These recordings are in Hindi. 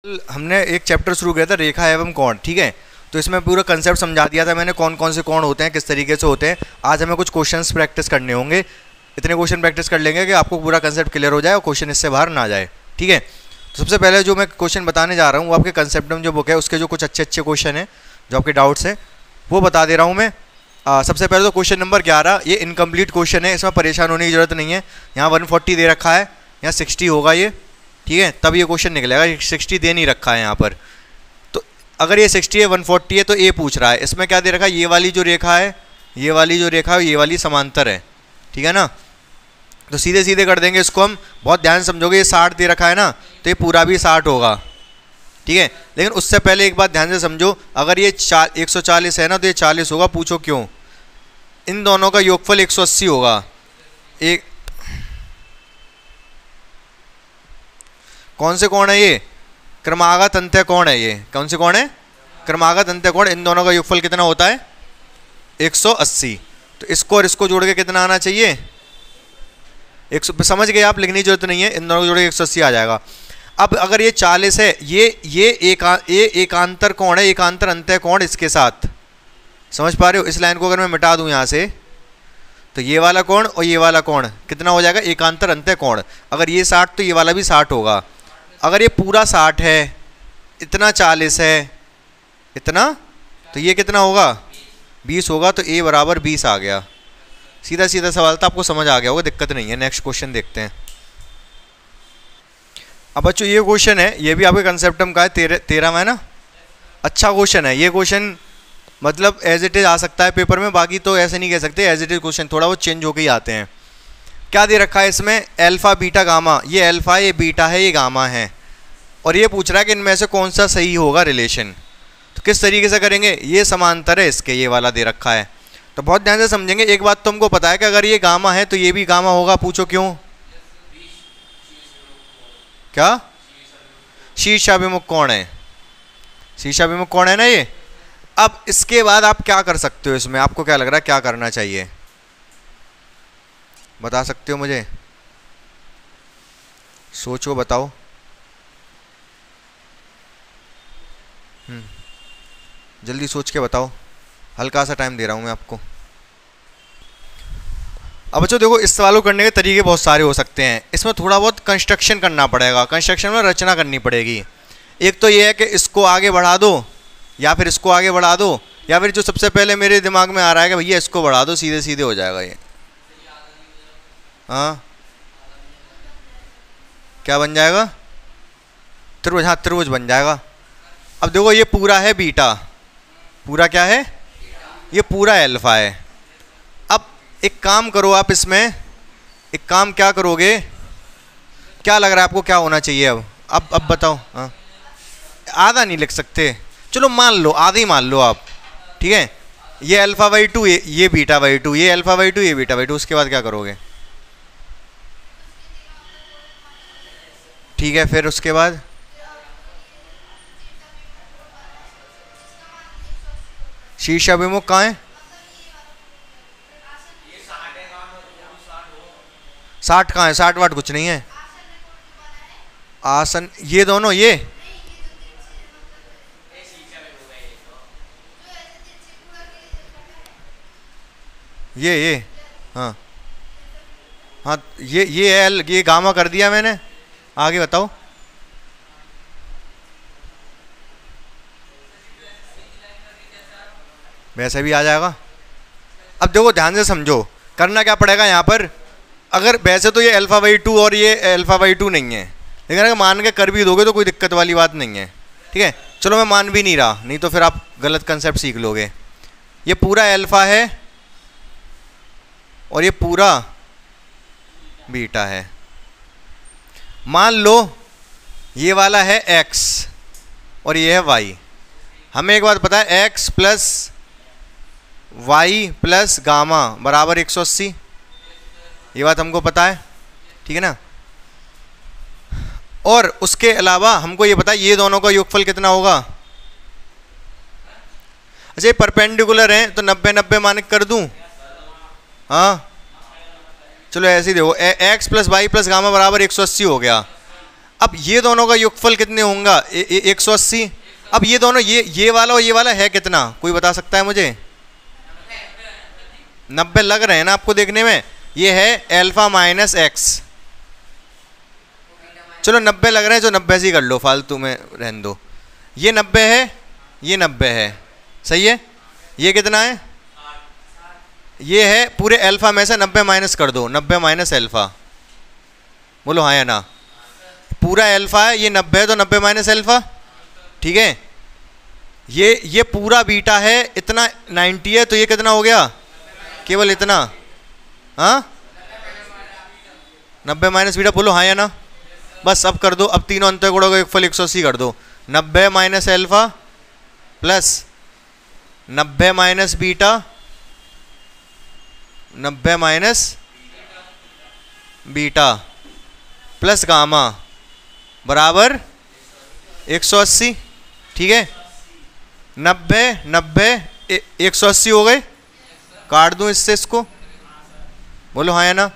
हमने एक चैप्टर शुरू किया था रेखा एवं कोण, ठीक है। तो इसमें पूरा कंसेप्ट समझा दिया था मैंने, कौन कौन से कोण होते हैं, किस तरीके से होते हैं। आज हमें कुछ क्वेश्चंस प्रैक्टिस करने होंगे, इतने क्वेश्चन प्रैक्टिस कर लेंगे कि आपको पूरा कंसेप्ट क्लियर हो जाए और क्वेश्चन इससे बाहर ना जाए, ठीक है। तो सबसे पहले जो मैं क्वेश्चन बताने जा रहा हूँ वो आपके कंसेप्ट में जो बुक है उसके जो कुछ अच्छे अच्छे क्वेश्चन हैं, जो आपके डाउट्स हैं वो बता दे रहा हूँ मैं। सबसे पहले तो क्वेश्चन नंबर 11, ये इनकम्प्लीट क्वेश्चन है, इसमें परेशान होने की जरूरत नहीं है। यहाँ 140 दे रखा है, यहाँ 60 होगा ये, ठीक है, तब ये क्वेश्चन निकलेगा। 60 दे नहीं रखा है यहाँ पर, तो अगर ये 60 है 140 है तो ये पूछ रहा है इसमें क्या दे रखा है, ये वाली जो रेखा है, ये वाली जो रेखा है ये वाली समांतर है, ठीक है ना। तो सीधे सीधे कर देंगे इसको हम, बहुत ध्यान समझोगे। ये 60 दे रखा है ना, तो ये पूरा भी 60 होगा, ठीक है। लेकिन उससे पहले एक बात ध्यान से समझो, अगर ये 140 है ना तो ये 40 होगा। पूछो क्यों? इन दोनों का योगफल 180 होगा। एक कौन से कोण है ये? क्रमागत अंत्य कोण है ये। कौन से कोण है? क्रमागत अंत्य कोण। इन दोनों का योगफल कितना होता है? 180। तो इसको और इसको जोड़ के कितना आना चाहिए? 100। समझ गए आप, लिखने की जरूरत नहीं है, इन दोनों को जोड़ के 180 आ जाएगा। अब अगर ये 40 है, ये एकांतर कोण है, एकांतर अंत्य कोण इसके साथ, समझ पा रहे हो? इस लाइन को अगर मैं मिटा दूं यहाँ से, तो ये वाला कोण और ये वाला कोण कितना हो जाएगा? एकांतर अंत्य कोण। अगर ये 60 तो ये वाला भी 60 होगा। अगर ये पूरा 60 है, इतना 40 है, इतना, तो ये कितना होगा? 20 होगा। तो a बराबर 20 आ गया। सीधा सीधा सवाल था, आपको समझ आ गया होगा, दिक्कत नहीं है। नेक्स्ट क्वेश्चन देखते हैं। अब बच्चों ये क्वेश्चन है, ये भी आपके कंसेप्टम का है, 13 में ना। अच्छा क्वेश्चन है ये क्वेश्चन, मतलब एज इट इज आ सकता है पेपर में, बाकी तो ऐसे नहीं कह सकते एज इट इज क्वेश्चन, थोड़ा वो चेंज होके ही आते हैं। क्या दे रखा है इसमें? Alpha beta gamma. ये अल्फा है, ये बीटा है, ये गामा है, और ये पूछ रहा है कि इनमें से कौन सा सही होगा रिलेशन। तो किस तरीके से करेंगे? ये समांतर है इसके, ये वाला दे रखा है, तो बहुत ध्यान से समझेंगे। एक बात तो हमको पता है कि अगर ये गामा है तो ये भी गामा होगा। पूछो क्यों? क्या? शीर्षाभिमुख कोण है, शीर्षाभिमुख कोण है ना ये। अब इसके बाद आप क्या कर सकते हो इसमें? आपको क्या लग रहा है क्या करना चाहिए? बता सकते हो मुझे? सोचो, बताओ। जल्दी सोच के बताओ, हल्का सा टाइम दे रहा हूं मैं आपको। अब बच्चों देखो, इस सवाल को करने के तरीके बहुत सारे हो सकते हैं। इसमें थोड़ा बहुत कंस्ट्रक्शन करना पड़ेगा, कंस्ट्रक्शन में रचना करनी पड़ेगी। एक तो ये है कि इसको आगे बढ़ा दो, या फिर इसको आगे बढ़ा दो, या फिर जो सबसे पहले मेरे दिमाग में आ रहा है कि भैया इसको बढ़ा दो, सीधे सीधे हो जाएगा ये। हाँ, क्या बन जाएगा? त्रिभुज। हाँ, त्रिभुज बन जाएगा। अब देखो ये पूरा है बीटा, पूरा क्या है? ये पूरा अल्फा है। अब एक काम करो आप, इसमें एक काम क्या करोगे? क्या लग रहा है आपको क्या होना चाहिए अब बताओ। हाँ, आधा नहीं लिख सकते, चलो मान लो आधा ही मान लो आप, ठीक है। ये अल्फा बाई 2, ये बीटा बाई 2, ये अल्फा बाई 2, ये बीटा बाई 2। उसके बाद क्या करोगे? ठीक है, फिर उसके बाद शीर्षाभिमुख कहाँ है? 60 कहाँ है? 60 वाट कुछ नहीं है। आसन, ये दोनों, ये हाँ हाँ, ये एल, ये गामा कर दिया मैंने। आगे बताओ। वैसे भी आ जाएगा। अब देखो ध्यान से समझो, करना क्या पड़ेगा यहाँ पर। अगर वैसे तो ये अल्फा बाई 2 और ये अल्फा बाई 2 नहीं है, लेकिन अगर मान के कर भी दोगे तो कोई दिक्कत वाली बात नहीं है, ठीक है। चलो मैं मान भी नहीं रहा, नहीं तो फिर आप गलत कंसेप्ट सीख लोगे। ये पूरा अल्फा है और ये पूरा बीटा है। मान लो ये वाला है x और ये है y। हमें एक बात पता है, x plus y plus gamma बराबर 180। ये बात हमको पता है, ठीक है ना। और उसके अलावा हमको ये पता है ये दोनों का योगफल कितना होगा। अच्छा, ये परपेंडिकुलर हैं तो 90-90 मानक कर दूं। हाँ, चलो ऐसे ही देखो, x plus y plus gamma बराबर 180 हो गया। अब ये दोनों का योगफल कितने होंगे? 180। अब ये दोनों ये वाला और ये वाला है कितना, कोई बता सकता है मुझे? 90 लग रहे हैं ना आपको देखने में? ये है अल्फा माइनस एक्स। चलो 90 लग रहे हैं, जो 90 से ही कर लो, फालतू में रहने दो। ये 90 है, ये 90 है, सही है। ये कितना है? ये है पूरे अल्फा में से 90 माइनस कर दो, 90 माइनस अल्फा। बोलो हाँ या ना? पूरा अल्फा है, ये 90 है, तो 90 माइनस अल्फा, ठीक है। ये पूरा बीटा है, इतना 90 है, तो ये कितना हो गया? केवल इतना, हाँ 90 माइनस बीटा। बोलो हाँ या ना? बस अब कर दो, अब तीनों अंतर गुणों का योगफल 180 कर दो। 90 minus alpha plus 90 minus beta, 90 minus beta plus gamma बराबर 180, ठीक है। 90 90 180 हो गए, काट दूं इससे इसको। बोलो हाँ या ना?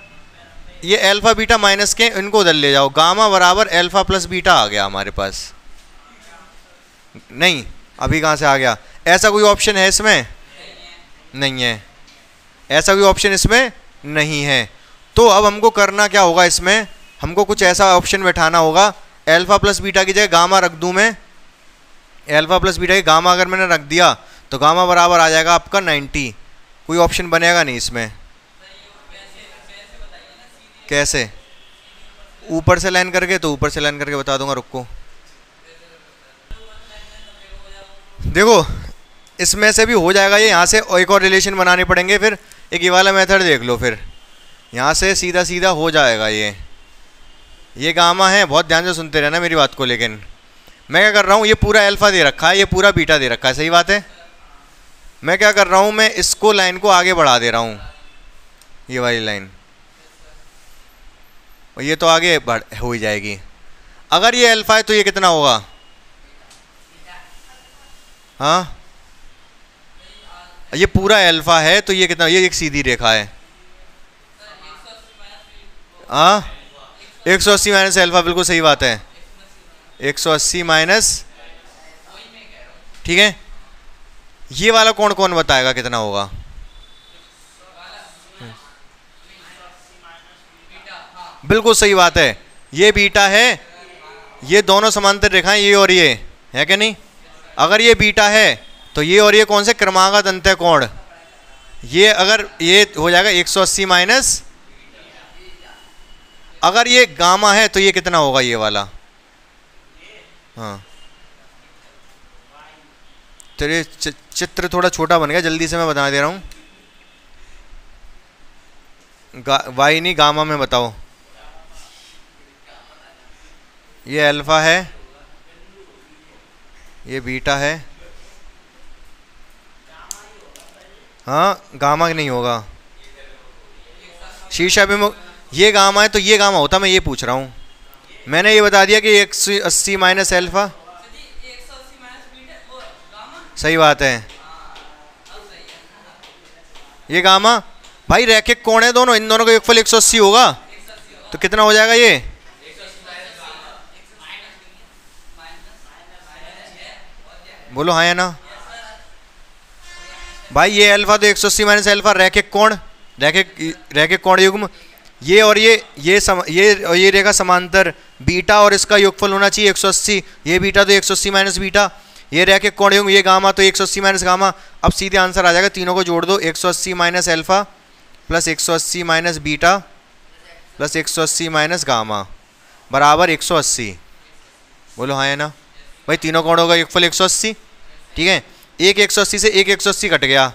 ये अल्फा बीटा माइनस के इनको उधर ले जाओ, गामा बराबर अल्फा प्लस बीटा आ गया हमारे पास। नहीं, अभी कहाँ से आ गया? ऐसा कोई ऑप्शन है इसमें? नहीं है, ऐसा कोई ऑप्शन इसमें नहीं है। तो अब हमको करना क्या होगा? इसमें हमको कुछ ऐसा ऑप्शन बैठाना होगा, अल्फा प्लस बीटा की जगह गामा रख दूं मैं। अल्फा प्लस बीटा की गामा अगर मैंने रख दिया तो गामा बराबर आ जाएगा आपका 90। कोई ऑप्शन बनेगा नहीं इसमें। कैसे? ऊपर से लाइन करके, तो ऊपर से लाइन करके बता दूंगा, रुको। देखो इसमें से भी हो जाएगा ये, यहाँ से एक और रिलेशन बनाने पड़ेंगे, फिर एक ये वाला मेथड देख लो, फिर यहाँ से सीधा सीधा हो जाएगा ये गामा है। बहुत ध्यान से सुनते रहना मेरी बात को। लेकिन मैं क्या कर रहा हूँ, ये पूरा अल्फा दे रखा है, ये पूरा बीटा दे रखा है, सही बात है। मैं क्या कर रहा हूँ, मैं इसको लाइन को आगे बढ़ा दे रहा हूँ, ये वाली लाइन, और ये तो आगे बढ़ हो ही जाएगी। अगर ये अल्फा है तो ये कितना होगा? हाँ, ये पूरा अल्फा है तो ये कितना? ये एक सीधी रेखा है, हाँ 180 माइनस अल्फा, बिल्कुल सही बात है। 180 माइनस, ठीक है। ये वाला कौन कौन बताएगा कितना होगा? बिल्कुल सही बात है, ये बीटा है, ये दोनों समांतर रेखाएं, ये और ये है कि नहीं? अगर ये बीटा है तो ये और ये कौन से? क्रमागत अंतः कोण। ये अगर ये हो जाएगा 180 माइनस, अगर ये गामा है तो ये कितना होगा? ये वाला, हाँ। तो ये चित्र थोड़ा छोटा बन गया, जल्दी से मैं बता दे रहा हूँ। वाई नहीं, गामा में बताओ। ये अल्फा है, ये बीटा है, हाँ गामा नहीं होगा। शीर्ष अभिमुख, ये गामा है तो ये गामा होता, मैं ये पूछ रहा हूँ। मैंने ये बता दिया कि 180 माइनस अल्फा, सही बात है। ये गामा, भाई रैखिक कोण है दोनों, इन दोनों का योगफल 180 होगा, तो कितना हो जाएगा ये? बोलो हाँ या ना? भाई ये अल्फा तो 180 माइनस अल्फा रैखिक कोण, रैखिक कोण युग्म, ये और ये रेखा समांतर, बीटा और इसका योगफल होना चाहिए 180। ये बीटा तो 180 माइनस बीटा, ये रैखिक कोण युग्म, ये गामा तो 180 माइनस गामा। अब सीधे आंसर आ जाएगा, तीनों को जोड़ दो, 180 minus alpha plus 180 minus beta plus 180 minus gamma बराबर 180। बोलो हाँ या ना? भाई तीनों कोणों का योगफल 180, ठीक है। एक 180 से एक 180 कट गया,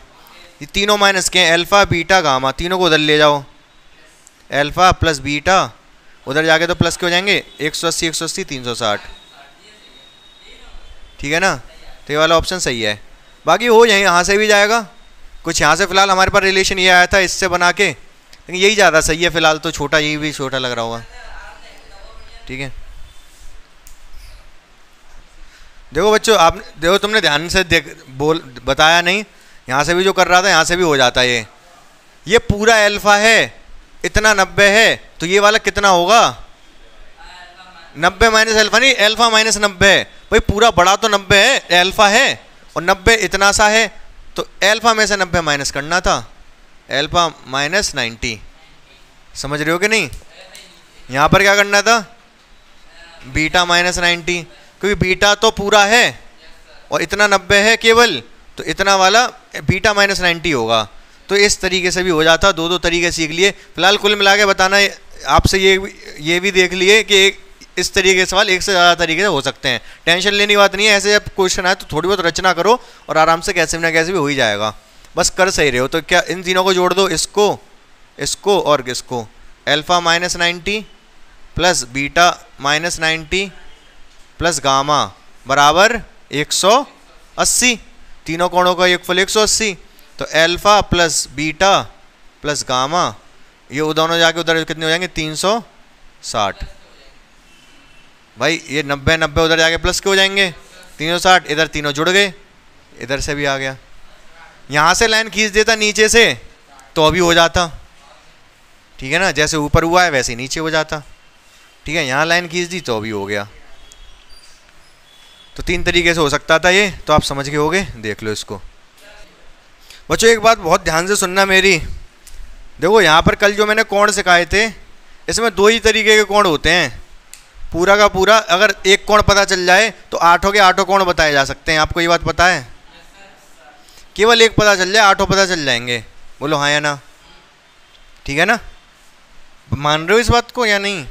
ये तीनों माइनस के हैं, अल्फा बीटा गामा, तीनों को उधर ले जाओ, अल्फा प्लस बीटा, उधर जाके तो प्लस के हो जाएंगे, 180 180 360, ठीक है ना? तो ये वाला ऑप्शन सही है। बाकी हो जाए, यहाँ से भी जाएगा कुछ, यहाँ से फिलहाल हमारे पास रिलेशन ये आया था इससे बना के, लेकिन यही ज़्यादा सही है फिलहाल तो। छोटा, यही भी छोटा लग रहा होगा, ठीक है। देखो बच्चों, आप देखो, तुमने ध्यान से बताया नहीं, यहाँ से भी जो कर रहा था यहाँ से भी हो जाता है। ये पूरा अल्फा है, इतना 90 है, तो ये वाला कितना होगा? 90 माइनस अल्फा नहीं, अल्फा माइनस 90 है भाई, पूरा बड़ा तो 90 है, अल्फा है, और 90 इतना सा है, तो अल्फा में से 90 माइनस करना था, अल्फा माइनस 90। समझ रहे हो कि नहीं? यहाँ पर क्या करना था, बीटा माइनस 90, क्योंकि बीटा तो पूरा है और इतना 90 है केवल, तो इतना वाला बीटा माइनस 90 होगा। तो इस तरीके से भी हो जाता, दो दो तरीके सीख लिए। फिलहाल कुल मिला के बताना आपसे ये भी देख लिए कि इस तरीके के सवाल एक से ज़्यादा तरीके से हो सकते हैं। टेंशन लेने की बात नहीं है, ऐसे जब क्वेश्चन आए तो थोड़ी बहुत रचना करो और आराम से कैसे ना कैसे भी हो ही जाएगा, बस कर सही रहे हो। तो क्या इन तीनों को जोड़ दो, इसको और इसको, alpha minus 90 plus beta minus 90 plus gamma बराबर 180। तीनों कोणों का योगफल 180, तो alpha plus beta plus gamma, ये दोनों जाके उधर कितने हो जाएंगे, 360। भाई ये 90 90 उधर जाके प्लस के हो जाएंगे 360, इधर तीनों जुड़ गए, इधर से भी आ गया। यहाँ से लाइन खींच देता नीचे से तो अभी हो जाता, ठीक है ना, जैसे ऊपर हुआ है वैसे ही नीचे हो जाता, ठीक है। यहाँ लाइन खींच दी तो अभी हो गया। तो तीन तरीके से हो सकता था ये, तो आप समझ गए होगे, देख लो इसको। बच्चों एक बात बहुत ध्यान से सुनना मेरी, देखो यहाँ पर कल जो मैंने कोण सिखाए थे, इसमें दो ही तरीके के कोण होते हैं, पूरा का पूरा। अगर एक कोण पता चल जाए तो आठों के आठों कोण बताए जा सकते हैं। आपको ये बात पता है? केवल एक पता चल जाए, आठों पता चल जाएंगे। बोलो हाँ या ना, ठीक है ना? मान रहे हो इस बात को या नहीं?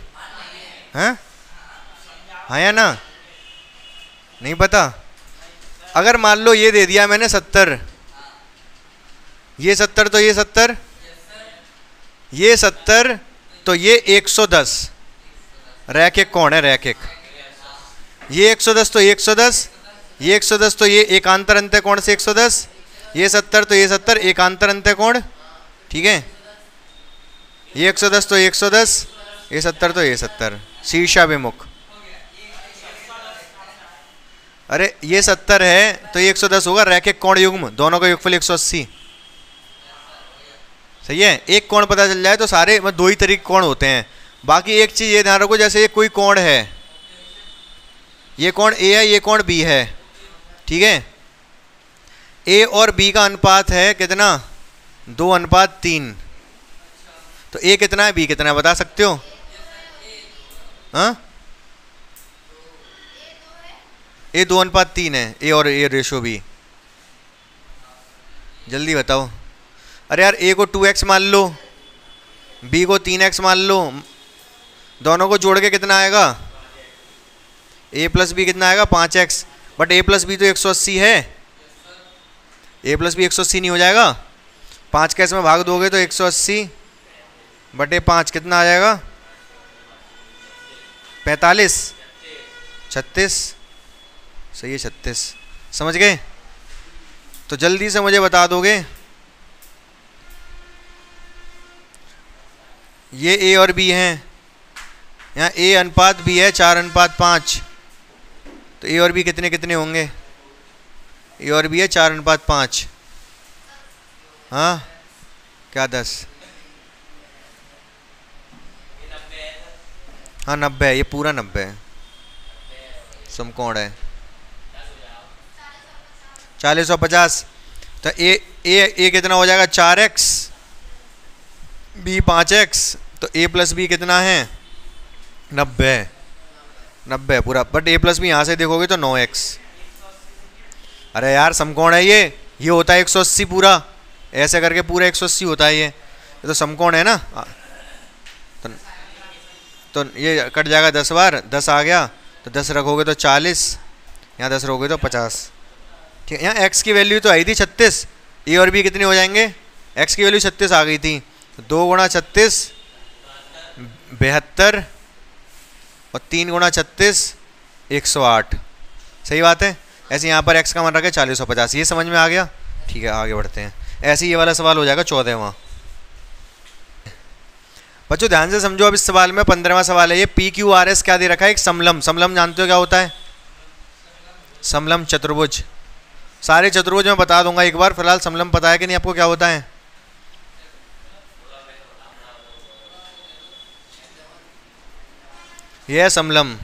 हाँ हाँ या ना? नहीं पता? अगर मान लो ये दे दिया मैंने 70, ये 70 तो ये 70, ये 70 तो ये 110, रैखिक कोण है, रैखिक। ये 110 तो 110, ये 110 तो ये एकांतर अंत्य कोण से 110, ये 70 तो ये 70 एकांतर अंत्य कोण, ठीक है। ये 110 तो 110, ये 70 तो ये 70, शीर्षाभिमुख। अरे ये 70 है तो ये 110 होगा, रैखिक कोण युग्म, दोनों का योगफल 180। सही है। एक कोण पता चल जाए तो सारे दो ही तरीके कोण होते हैं। बाकी एक चीज ये ध्यान रखो, जैसे ये कोई कोण है, ये कोण ए है, ये कोण बी है, ठीक है। ए और बी का अनुपात है कितना, 2:3। तो ए कितना है, बी कितना है, बता सकते हो? हाँ, ए 2:3 है, ए और ए रेशो बी। जल्दी बताओ। अरे यार ए को 2x मान लो, बी को 3x मान लो, दोनों को जोड़ के कितना आएगा, a प्लस बी कितना आएगा, 5x। But a plus B तो 180 है, a प्लस बी 180 नहीं हो जाएगा? 5 के इसमें भाग दोगे तो 180 बटे 5 कितना आ जाएगा, 45, 36। सही है, 36। समझ गए? तो जल्दी से मुझे बता दोगे, ये ए और बी हैं, यहाँ ए अनुपात बी है 4:5, तो ए और बी कितने कितने होंगे, ए और बी है 4:5। हाँ क्या 10? हाँ 90 है, ये पूरा 90 है, समकोण है 40/50। तो ए कितना हो जाएगा, 4x, बी 5x, तो a प्लस बी कितना है, 90 पूरा। बट a प्लस बी यहाँ से देखोगे तो 9x। अरे यार समकोण है ये होता है 180 पूरा, ऐसे करके पूरा 180 होता है ये तो समकोण है ना। तो ये कट जाएगा 10 बार, 10 आ गया तो 10 रखोगे तो 40, यहाँ 10 रखोगे तो 50, ठीक है। यहाँ x की वैल्यू तो आई थी 36, a और b कितने हो जाएंगे, x की वैल्यू 36 आ गई थी, 2 गुणा 36 72 और 3 गुणा 36 108। सही बात है। ऐसे यहाँ पर x का मान रखा है 40/50, ये समझ में आ गया? ठीक है, आगे बढ़ते हैं। ऐसे ये वाला सवाल हो जाएगा 14वां। बच्चों ध्यान से समझो, अब इस सवाल में 15वां सवाल है। ये PQRS क्या दे रखा है, एक समलम। समलम जानते हो क्या होता है? समलम चतुर्भुज। सारे चतुर्भुज मैं बता दूंगा एक बार, फिलहाल समलम पता है कि नहीं आपको क्या होता है? ये है समलम।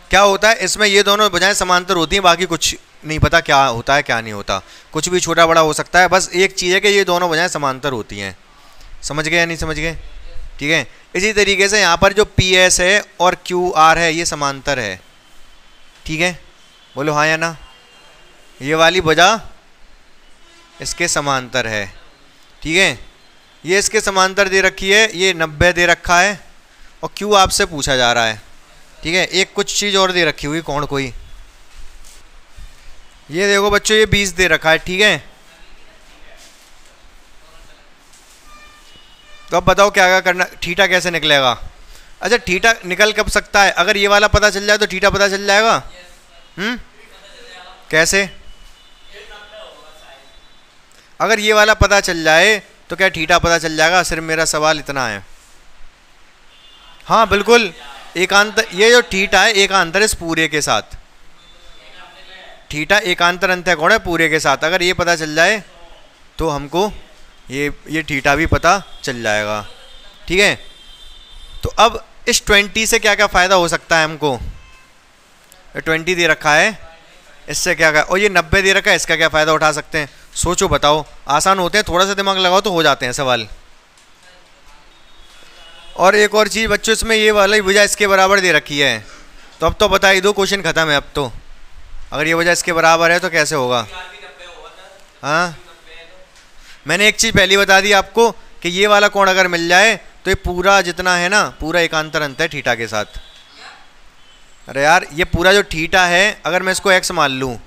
क्या होता है इसमें, ये दोनों भुजाएं समांतर होती हैं, बाकी कुछ नहीं पता क्या होता है क्या नहीं होता, कुछ भी छोटा बड़ा हो सकता है, बस एक चीज़ है कि ये दोनों भुजाएं समांतर होती हैं। समझ गए या नहीं समझ गए? ठीक है। इसी तरीके से यहाँ पर जो पी एस है और क्यू आर है ये समांतर है। ठीक है, बोलो हाँ या ना। ये वाली भुजा इसके समांतर है। ठीक है, ये इसके समांतर दे रखी है, ये 90 दे रखा है, और क्यू आपसे पूछा जा रहा है। ठीक है, एक कुछ चीज़ और दे रखी हुई कौन कोई, ये देखो बच्चों ये 20 दे रखा है। ठीक है, तो अब बताओ क्या क्या करना, थीटा कैसे निकलेगा? अच्छा थीटा निकल कब सकता है? अगर ये वाला पता चल जाए तो थीटा पता चल जाएगा। कैसे? अगर ये वाला पता चल जाए तो क्या थीटा पता चल जाएगा? सिर्फ मेरा सवाल इतना है। हाँ बिल्कुल, एकांतर, ये जो थीटा है एकांतर इस पूरे के साथ, थीटा एकांतर अंतःकोण है पूरे के साथ। अगर ये पता चल जाए तो हमको ये थीटा भी पता चल जाएगा। ठीक है, तो अब इस 20 से क्या क्या फ़ायदा हो सकता है हमको? 20 दे रखा है, इससे क्या क्या, और ये 90 दे रखा है, इसका क्या फ़ायदा उठा सकते हैं? सोचो बताओ, आसान होते हैं, थोड़ा सा दिमाग लगाओ तो हो जाते हैं सवाल। और एक और चीज़ बच्चों, इसमें ये वाला भुजा इसके बराबर दे रखी है, तो अब तो बता ही दो, क्वेश्चन ख़त्म है अब तो। अगर ये भुजा इसके बराबर है तो कैसे होगा? हाँ, मैंने एक चीज़ पहले बता दी आपको कि ये वाला कोण अगर मिल जाए तो ये पूरा जितना है ना, पूरा एकांतर अंत है थीटा के साथ। अरे यार ये पूरा जो थीटा है, अगर मैं इसको x मान लूँ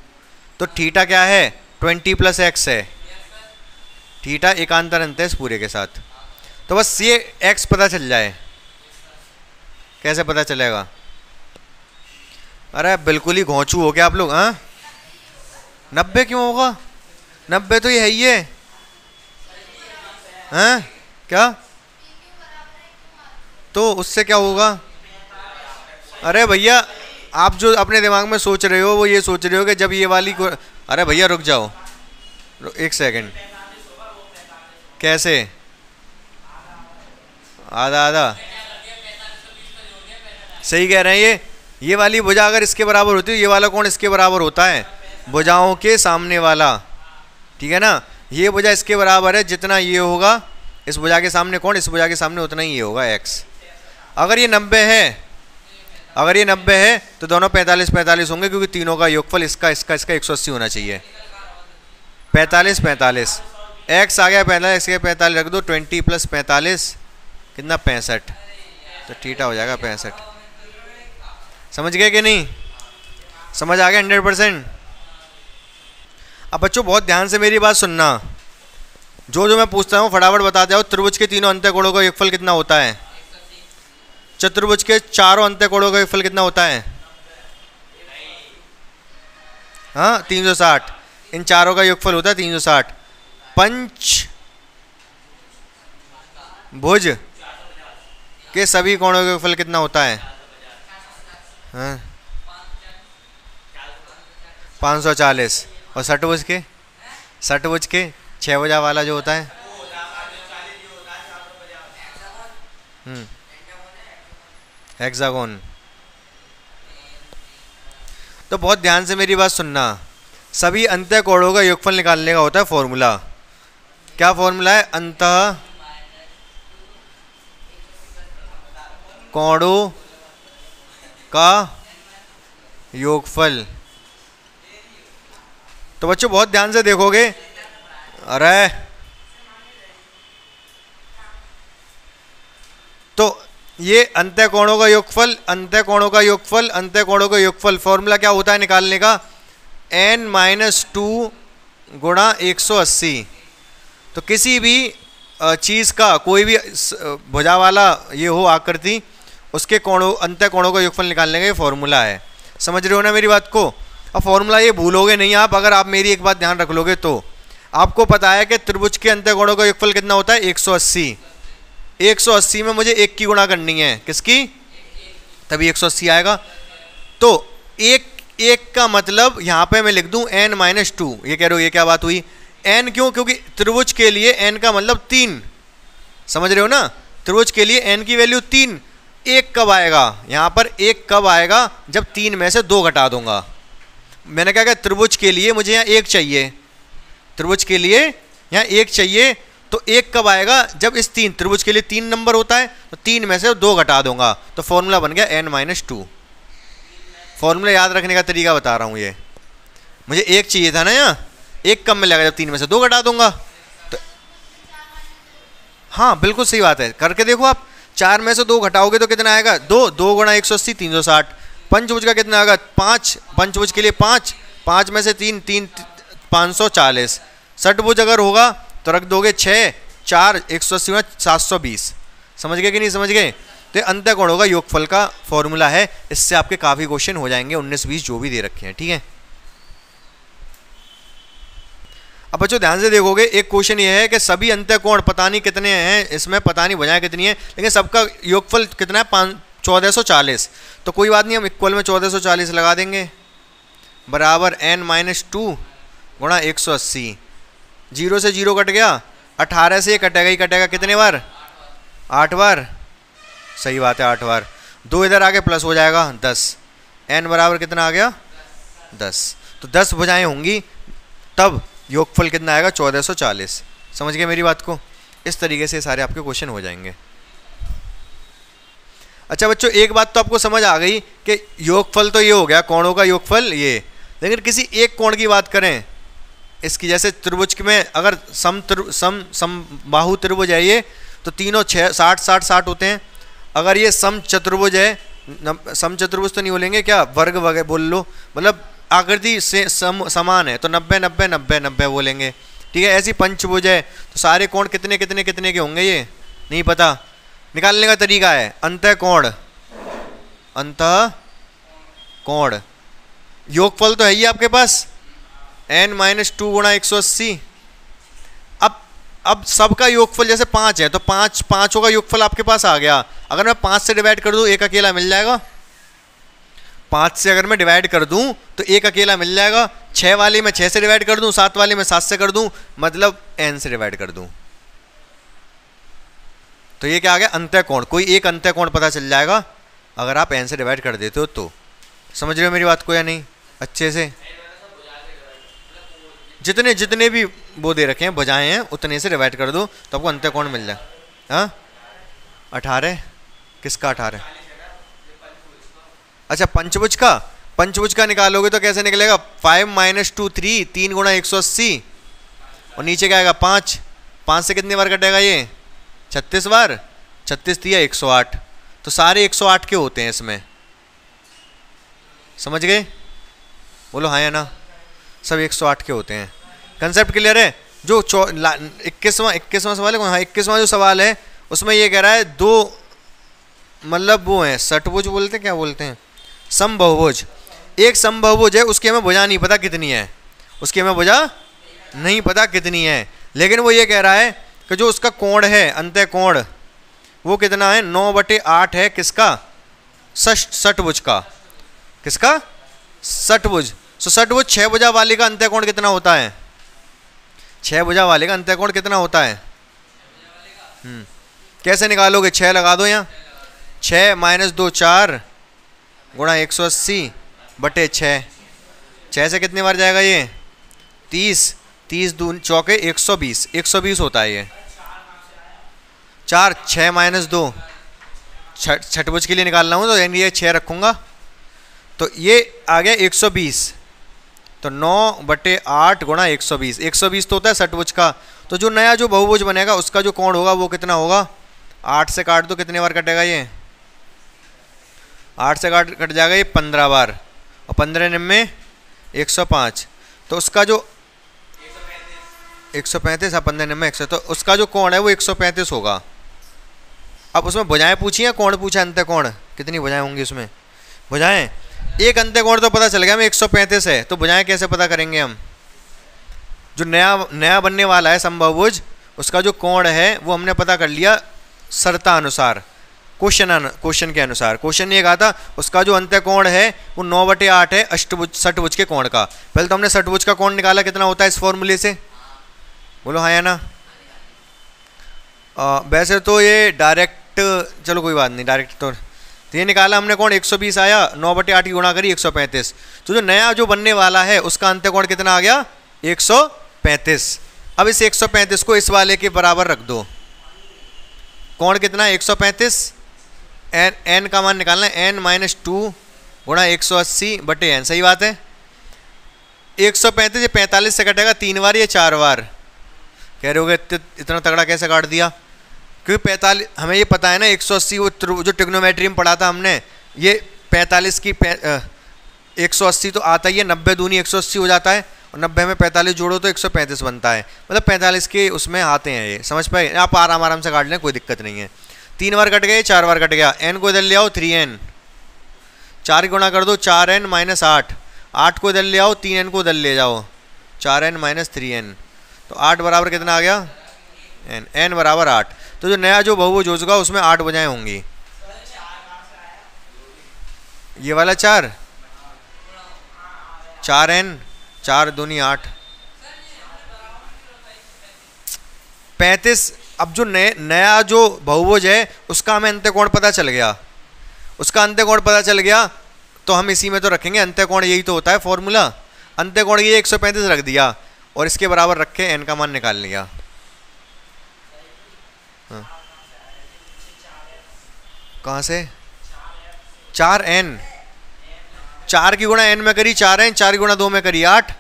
तो थीटा क्या है? 20 + x है। थीटा एकांतर अंत है इस पूरे के साथ। तो बस ये x पता चल जाए, कैसे पता चलेगा? अरे बिल्कुल ही घोंचू हो गया आप लोग। हाँ 90 क्यों होगा? 90 तो ये है ही है। हैं क्या? तो उससे क्या होगा? अरे भैया आप जो अपने दिमाग में सोच रहे हो वो ये सोच रहे हो कि जब ये वाली को, अरे भैया रुक जाओ, एक सेकंड। कैसे? आधा आधा सही कह रहे हैं। ये वाली भुजा अगर इसके बराबर होती है, ये वाला कोण इसके बराबर होता है, भुजाओं के सामने वाला। ठीक है ना, ये भुजा इसके बराबर है, जितना ये होगा इस भुजा के सामने कोण, इस भुजा के सामने उतना ही ये होगा x। अगर ये 90 है, अगर ये 90 है तो दोनों 45-45 होंगे, क्योंकि तीनों का योगफल इसका 180 होना चाहिए। 45-45 x आ गया 45, x के 45 रख दो, 20 + 45 कितना? 65। तो थीटा हो जाएगा 65। समझ गए कि नहीं? समझ आ गया 100%? अब बच्चों बहुत ध्यान से मेरी बात सुनना, जो मैं पूछता हूँ फटाफट बताते हो। त्रिभुज के तीनों अंतःकोणों का योगफल कितना होता है? चतुर्भुज के चारों अंतःकोणों का योगफल कितना होता है? हाँ 360। इन चारों का योगफल होता है 360। पंच भुज के सभी कोणों का योगफल कितना होता है? हाँ 540। और षटभुज के? षटभुज के 6 भुजा वाला जो होता है, हेक्सागोन। तो बहुत ध्यान से मेरी बात सुनना, सभी अंतःकोणों का योगफल निकालने का होता है फॉर्मूला। क्या फॉर्मूला है? अंतः कोणों का योगफल। तो बच्चों बहुत ध्यान से देखोगे, अरे तो ये अंतःकोणों का योगफल, अंतःकोणों का योगफल, अंतःकोणों का योगफल, फॉर्मूला क्या होता है निकालने का? n-2 गुणा 180। तो किसी भी चीज़ का कोई भी भुजा वाला ये हो आकृति, उसके कोणों अंतःकोणों का योगफल निकालने का ये फॉर्मूला है। समझ रहे हो ना मेरी बात को? अब फॉर्मूला ये भूलोगे नहीं आप, अगर आप मेरी एक बात ध्यान रख लोगे तो। आपको पता है कि त्रिभुज के अंतःकोणों का योगफल कितना होता है? 180। 180 में मुझे 1 की गुणा करनी है, किसकी? तभी 180 आएगा। तो एक का मतलब यहाँ पे मैं लिख दूँ n-2। ये कह रहे हो ये क्या बात हुई? n क्यों? क्योंकि त्रिभुज के लिए n का मतलब 3। समझ रहे हो ना? त्रिभुज के लिए n की वैल्यू 3। एक कब आएगा यहाँ पर, एक कब आएगा जब 3 में से 2 घटा दूंगा। मैंने कहा कि त्रिभुज के लिए मुझे यहाँ 1 चाहिए, त्रिभुज के लिए यहाँ 1 चाहिए, तो 1 कब आएगा जब इस 3 त्रिभुज के लिए 3 नंबर होता है, तो 3 में से 2 घटा दूंगा, तो फॉर्मूला बन गया n-2। फॉर्मूला याद रखने का तरीका बता रहा हूँ, ये मुझे 1 चाहिए था ना, यहाँ 1 कब मिलेगा जब 3 में से 2 घटा दूंगा। तो हाँ बिल्कुल सही बात है, करके देखो आप। 4 में से 2 घटाओगे तो कितना आएगा, 2 गुणा 180 360। पंचभुज का कितना आएगा 5, पंचभुज के लिए 5, 5 में से 3 540। षटभुज अगर होगा तो रख दोगे 6, 4 180 में 720। समझ गए कि नहीं समझ गए। तो ये अंतःकोण होगा, योगफल का फॉर्मूला है, इससे आपके काफ़ी क्वेश्चन हो जाएंगे 19 20 जो भी दे रखे हैं, ठीक है। अब बच्चों ध्यान से देखोगे, एक क्वेश्चन ये है कि सभी अंतःकोण पता नहीं कितने हैं, इसमें पता नहीं भुजाएं कितनी है, लेकिन सबका योगफल कितना है 1440। तो कोई बात नहीं, हम इक्वल में 1440 लगा देंगे, बराबर n-2 गुणा 180। 0 से 0 कट गया, 18 से ये कटेगा ही कटेगा, कितने बार 8 बार, सही बात है 8 बार। 2 इधर आके प्लस हो जाएगा 10, n बराबर कितना आ गया 10। तो 10 भुजाएं होंगी तब योगफल कितना आएगा 1440। समझ गए मेरी बात को। इस तरीके से सारे आपके क्वेश्चन हो जाएंगे। अच्छा बच्चों एक बात तो आपको समझ आ गई कि योगफल तो ये हो गया कोणों का योगफल ये, लेकिन किसी एक कोण की बात करें इसकी, जैसे त्रिभुज में अगर सम बाहु त्रिभुज है ये, तो तीनों 60 60 60 होते हैं। अगर ये सम चतुर्भुज है, सम चतुर्भुज तो नहीं बोलेंगे क्या, वर्ग वगैरह बोल लो, मतलब आकृति से समान है तो 90 90 90 90 बोलेंगे, ठीक है। ऐसी पंचभुज है तो सारे कोण कितने कितने कितने के होंगे ये नहीं पता, निकालने का तरीका है अंतःकोण, अंतःकोण योगफल तो है ही आपके पास n-2 गुणा 180। अब सबका योगफल जैसे 5 है तो 5 पाँचों का योगफल आपके पास आ गया। अगर मैं 5 से डिवाइड कर दूं एक अकेला मिल जाएगा, 5 से अगर मैं डिवाइड कर दूं तो एक अकेला मिल जाएगा। 6 वाली में 6 से डिवाइड कर दूं, 7 वाली में 7 से कर दूं, मतलब n से डिवाइड कर दूं, तो ये क्या आ गया अंतःकोण। कोई एक अंतःकोण पता चल जाएगा अगर आप n से डिवाइड कर देते हो तो। समझ रहे हो मेरी बात को या नहीं अच्छे से। जितने जितने भी वो दे रखे हैं भुजाएं हैं उतने से डिवाइड कर दो तो आपको अंतःकोण मिल जाए। हाँ 18 किसका 18? अच्छा पंचभुज का, पंचभुज का निकालोगे तो कैसे निकलेगा 5 - 2 3, 3 गुणा 180 और नीचे क्या आएगा 5, 5 से कितनी बार कटेगा ये 36 बार, 36 दिया 108, तो सारे 108 के होते हैं इसमें। समझ गए, बोलो हाँ या ना, सब 108 के होते हैं। कंसेप्ट क्लियर है। जो 21वां सवाल है, हाँ 21वां जो सवाल है उसमें ये कह रहा है दो मतलब वो है षटभुज बोलते हैं, क्या बोलते हैं समबहुभुज। एक समबहुभुज है उसकी हमें भुजा नहीं पता कितनी है, उसकी हमें भुजा नहीं पता कितनी है, लेकिन वो ये कह रहा है कि जो उसका कोण है अंतःकोण वो कितना है 9/8 है, किसका षटभुज का, किसका षटभुज। तो षटभुज 6 भुजा वाले का अंतःकोण कितना होता है, 6 भुजा वाले का अंतःकोण कितना होता है। कैसे निकालोगे 6 लगा दो यहाँ, 6 - 2 4 गुणा 180/6, 6 से कितनी बार जाएगा ये 30, 30 दून चौके 120, 120 होता है ये 4, 6 - 2 छठभुज के लिए निकालना हूँ तो यानी ये 6 रखूँगा तो ये आ गया 120, तो 9/8 गुणा 120, 120 तो होता है षटभुज का। तो जो नया जो बहुभुज बनेगा उसका जो कोण होगा वो कितना होगा, 8 से काट दो कितने बार कटेगा ये, 8 से कट जाएगा ये 15 बार, और 15 निम्मे 105, तो उसका जो 135, हाँ 15 निम्मे 100, तो उसका जो कोण है वो 135 होगा। अब उसमें भुजाएं पूछी हैं, कोण पूछा अंतःकोण, कितनी भुजाएं होंगी उसमें, भुजाएं एक अंतःकोण तो पता चल गया हमें 135 है, तो भुजाएं कैसे पता करेंगे हम। जो नया बनने वाला है समबहुभुज उसका जो कोण है वो हमने पता कर लिया शर्ता अनुसार, क्वेश्चन के अनुसार। क्वेश्चन ने कहा था उसका जो अंतःकोण है वो 9/8 है षटभुज के कोण का। पहले तो हमने षटभुज का कोण निकाला कितना होता है इस फॉर्मूले से, बोलो हाँ या ना। वैसे तो ये डायरेक्ट, चलो कोई बात नहीं, डायरेक्ट तो तो ये निकाला हमने कोण 120 आया, 9/8 की गुणा करी 135। तो जो नया जो बनने वाला है उसका अंत्य कोण कितना आ गया 135। अब इस 135 को इस वाले के बराबर रख दो। कोण कितना है 135, एन का मान निकालना है, n-2 गुणा 180/n। सही बात है। 135 ये 45 से कटेगा 3 बार या 4 बार? कह रहे होगे इतना तगड़ा कैसे काट दिया? क्योंकि 45 हमें ये पता है ना, 180 वो जो ट्रिग्नोमेट्री में पढ़ा था हमने, ये 45 की 180 तो आता ही है, 90 दूनी 180 हो जाता है, और 90 में 45 जोड़ो तो 135 बनता है। मतलब 45 के उसमें आते हैं ये, समझ पाए? आप आराम से काट लें, कोई दिक्कत नहीं है। 3 बार कट गए, 4 बार कट गया। n को इधर ले आओ 3n, 4 गुणा कर दो 4n - 8, 8 को इधर ले आओ, 3n को इधर ले जाओ, 4n - 3n। तो 8 बराबर कितना आ गया n बराबर 8। तो जो नया जो बहुभुज होगा उसमें 8 भुजाएं होंगी। ये वाला 4n, 4 दूनी 8, 35। अब जो नया जो बहुभुज है उसका हमें अंत्यकोण पता चल गया, उसका अंत्यकोण पता चल गया, तो हम इसी में तो रखेंगे अंत्यकोण। यही तो होता है फॉर्मूला। अंत्यकोण ये 135 रख दिया और इसके बराबर रख के n का मान निकाल लिया। हाँ। कहाँ से 4n, 4 की गुणा n में करी 4n, 4 की गुणा 2 में करी 8,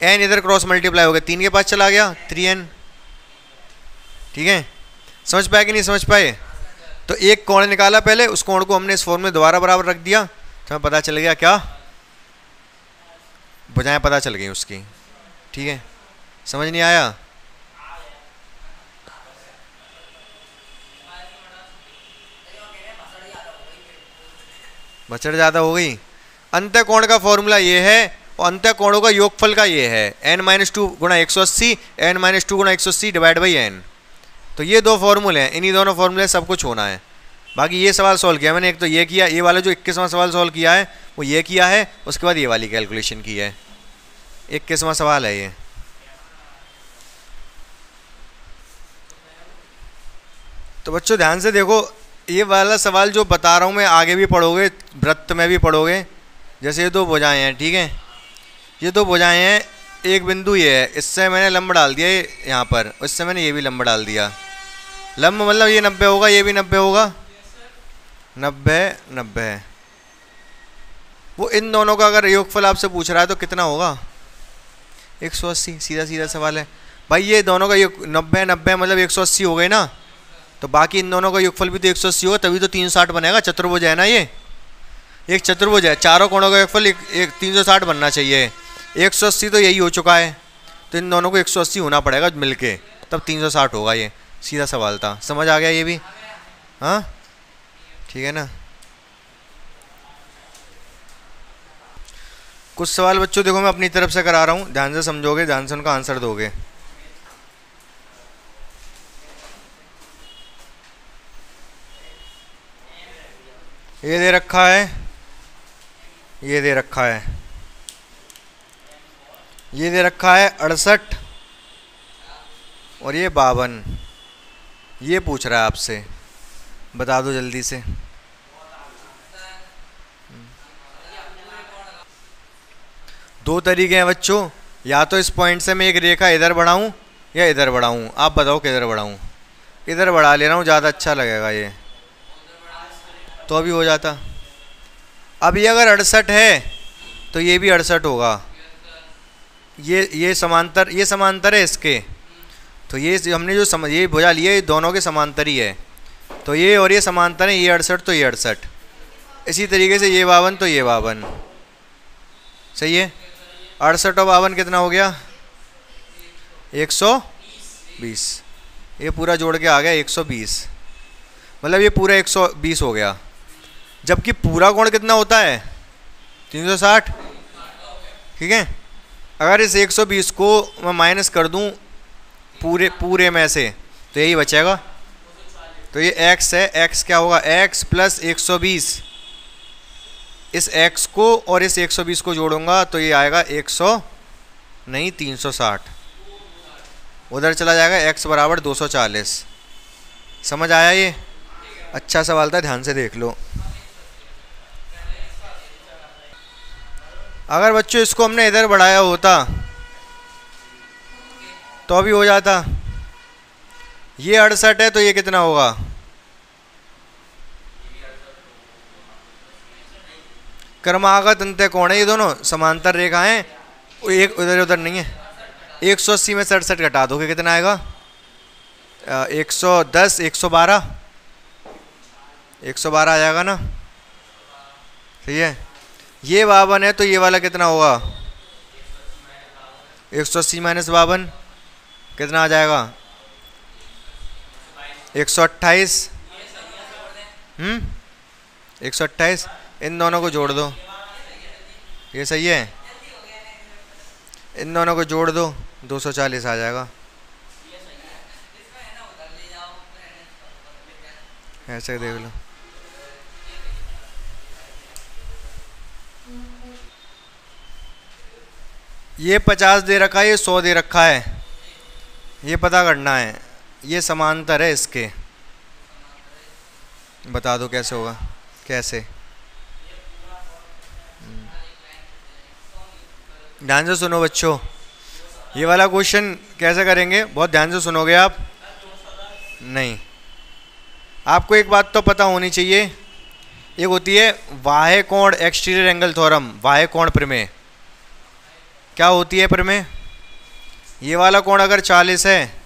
n इधर क्रॉस मल्टीप्लाई हो गया, 3 के पास चला गया 3n। ठीक है, समझ पाए कि नहीं समझ पाए? तो एक कोण निकाला पहले, उस कोण को हमने इस फॉर्म में दोबारा बराबर रख दिया, तो हमें पता चल गया क्या, भुजाएं पता चल गई उसकी। ठीक है, समझ नहीं आया? बचड़ ज़्यादा हो गई। अंत्यकोण का फॉर्मूला ये है और अंत्यकोणों का योगफल का ये है n-2 गुणा 180, n-2 गुणा 180 डिवाइड बाई n। तो ये दो फॉर्मूले हैं, इन्हीं दोनों फॉर्मूले सब कुछ होना है। बाकी ये सवाल सॉल्व किया मैंने, एक तो ये किया, ये वाला जो 21वां सवाल सॉल्व किया है वो ये किया है, उसके बाद ये वाली कैलकुलेशन की है। 21वां सवाल है ये। तो बच्चों ध्यान से देखो, ये वाला सवाल जो बता रहा हूँ मैं, आगे भी पढ़ोगे, वृत्त में भी पढ़ोगे। जैसे ये दो भुजाएं हैं, ठीक है, ये दो भुजाएं हैं, एक बिंदु ये है, इससे मैंने लंब डाल दिया यहाँ पर, इससे मैंने ये भी लंब डाल दिया। लंब मतलब ये 90 होगा, ये भी 90 होगा, 90। वो इन दोनों का अगर योगफल आपसे पूछ रहा है तो कितना होगा 180। सीधा सीधा सवाल है भाई। ये दोनों का 90 मतलब 180 हो गए ना, तो बाकी इन दोनों का योगफल भी तो 180 होगा, तभी तो 360 बनेगा। चतुर्भुज है ना, ये एक चतुर्भुज है, चारों कोणों का योगफल एक 360 बनना चाहिए। 180 तो यही हो चुका है, तो इन दोनों को 180 होना पड़ेगा मिलके, तब 360 होगा। ये सीधा सवाल था, समझ आ गया ये भी? हाँ ठीक है ना। कुछ सवाल बच्चों देखो मैं अपनी तरफ से करा रहा हूँ, ध्यान से समझोगे, ध्यान से उनका आंसर दोगे। ये दे रखा है, ये दे रखा है, ये दे रखा है 68 और ये 52। ये पूछ रहा है आपसे, बता दो जल्दी से। दो तरीके हैं बच्चों, या तो इस पॉइंट से मैं एक रेखा इधर बढ़ाऊं या इधर बढ़ाऊं। आप बताओ किधर बढ़ाऊं? इधर बढ़ा ले रहा हूं, ज़्यादा अच्छा लगेगा ये, तो अभी हो जाता। अब ये अगर 68 है तो ये भी 68 होगा। ये समांतर है इसके, तो ये हमने जो ये भुजा लिया ये दोनों के समांतर ही है, तो ये और ये समांतर है, ये 68 तो ये 68। इसी तरीके से ये 52 तो ये 52। सही है, 68 और 52 कितना हो गया 120। ये पूरा जोड़ के आ गया 120, मतलब ये पूरा 120 हो गया। जबकि पूरा कोण कितना होता है 360। ठीक है, अगर इस 120 को मैं माइनस कर दूं पूरे में से, तो यही बचेगा। तो ये x है, x क्या होगा x प्लस 120। इस x को और इस 120 को जोड़ूंगा तो ये आएगा 360। उधर चला जाएगा x बराबर 240। समझ आया ये? अच्छा सवाल था, ध्यान से देख लो। अगर बच्चों इसको हमने इधर बढ़ाया होता तो अभी हो जाता। ये 68 है तो ये कितना होगा? क्रमागत अंत्यकोण है ये दोनों, समांतर रेखाएं, एक उधर उधर नहीं है। 180 में 67 घटा दोगे कितना आएगा? 110, 112, 112 आ जाएगा ना, सही है। ये 52 है तो ये वाला कितना होगा? 180 माइनस 52 कितना आ जाएगा? 128। 128, इन दोनों को जोड़ दो, ये सही है। इन दोनों को जोड़ दो, 240 आ जाएगा। ऐसे देख लो। ये 50 दे रखा है, ये 100 दे रखा है, ये पता करना है। ये समांतर है इसके, बता दो कैसे होगा? कैसे? ध्यान से सुनो बच्चों, ये वाला क्वेश्चन कैसे करेंगे, बहुत ध्यान से सुनोगे आप। नहीं, आपको एक बात तो पता होनी चाहिए, एक होती है बाह्य कोण एक्सटीरियर एंगल थ्योरम, बाह्य कोण प्रमेय। क्या होती है प्रमेय? ये वाला कोण अगर 40 है,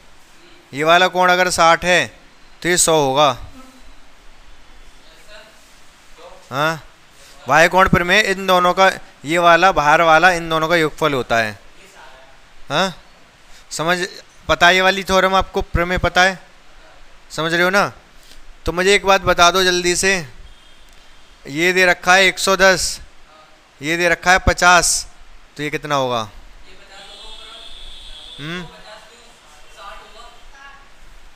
ये वाला कोण अगर 60 है तो ये 100 होगा। हाँ, बाह्य कोण प्रमेय इन दोनों का, ये वाला बाहर वाला इन दोनों का योगफल होता है। हाँ, समझ, पता है ये वाली थ्योरम आपको, प्रमेय पता है, समझ रहे हो ना? तो मुझे एक बात बता दो जल्दी से, ये दे रखा है 110, ये दे रखा है 50, तो ये कितना होगा?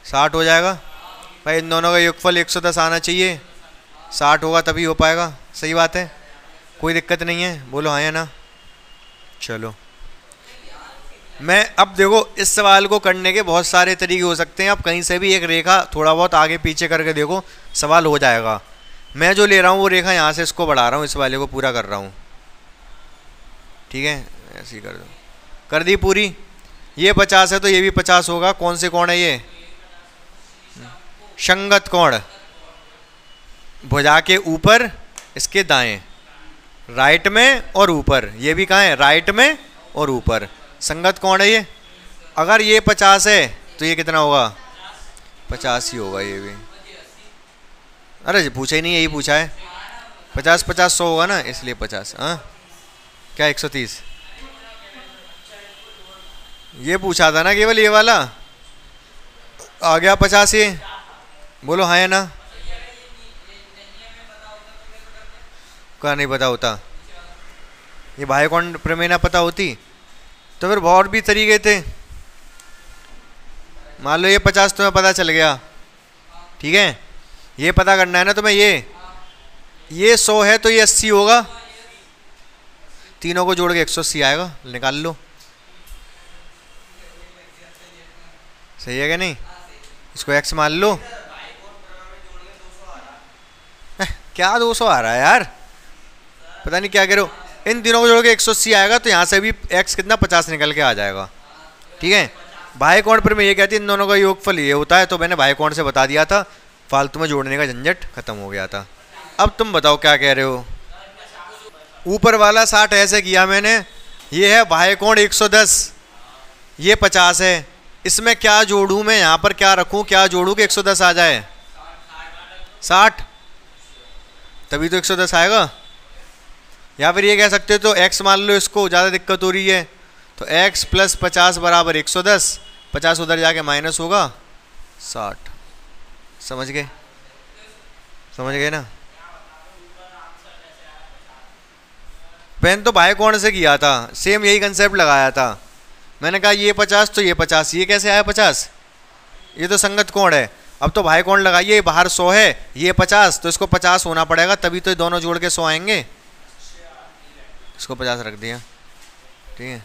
60 हो जाएगा भाई। इन दोनों का योगफल 110 आना चाहिए, 60 होगा तभी हो पाएगा। सही बात है, कोई दिक्कत नहीं है, बोलो हाँ या ना। चलो, मैं अब देखो, इस सवाल को करने के बहुत सारे तरीके हो सकते हैं। आप कहीं से भी एक रेखा थोड़ा बहुत आगे पीछे करके देखो, सवाल हो जाएगा। मैं जो ले रहा हूँ वो रेखा यहाँ से इसको बढ़ा रहा हूँ, इस वाले को पूरा कर रहा हूँ, ठीक है? ऐसे ही कर दो, कर दी पूरी। ये 50 है तो ये भी 50 होगा। कौन से कोण है ये? संगत कोण, भुजा के ऊपर, इसके दाएं, राइट में और ऊपर। ये भी कहाँ है? राइट में और ऊपर, संगत कोण है ये। अगर ये 50 है तो ये कितना होगा? 50 ही होगा ये भी। अरे पूछा ही नहीं, यही पूछा है। 50 50 100 होगा ना, इसलिए 50। हाँ क्या 130? ये पूछा था ना केवल, ये वाला आ गया 50 ये। बोलो हाँ या ना। क्या नहीं पता होता? ये बाह्य कोण प्रमेय ना पता होती तो फिर और भी तरीके थे। मान लो ये 50 तुम्हें पता चल गया, ठीक है? ये पता करना है ना तुम्हें, ये 100 है तो ये 80 होगा। तीनों को जोड़ के 180 आएगा, निकाल लो। सही है क्या नहीं? इसको x मान लो। क्या 200 आ रहा है यार, पता नहीं क्या कह रहे हो। इन तीनों को जोड़ के 180 आएगा तो यहाँ से भी x कितना 50 निकल के आ जाएगा, ठीक है? बाह्य कोण पर मैं ये कहती इन दोनों का योगफल ये होता है, तो मैंने बाह्य कोण से बता दिया था, फालतू में जोड़ने का झंझट खत्म हो गया था। अब तुम बताओ क्या कह रहे हो? ऊपर वाला 60 ऐसे किया मैंने, ये है बाह्य कोण 110, ये 50 है। इसमें क्या जोड़ूं मैं, यहाँ पर क्या रखूं, क्या जोड़ूं कि 110 आ जाए? 60, तभी तो 110 आएगा। या फिर ये कह सकते हो तो x मान लो, इसको ज़्यादा दिक्कत हो रही है तो x + 50 बराबर 110, 50 उधर जाके माइनस होगा 60। समझ गए? समझ गए ना? मैंने तो बाह्य कोण से किया था, सेम यही कंसेप्ट लगाया था। मैंने कहा ये 50 तो ये 50, ये कैसे आया 50? ये तो संगत कोण है। अब तो बाह्य कोण लगाइए, बाहर 100 है, ये 50, तो इसको 50 होना पड़ेगा, तभी तो दोनों जोड़ के 100 आएंगे। इसको 50 रख दिया, ठीक है?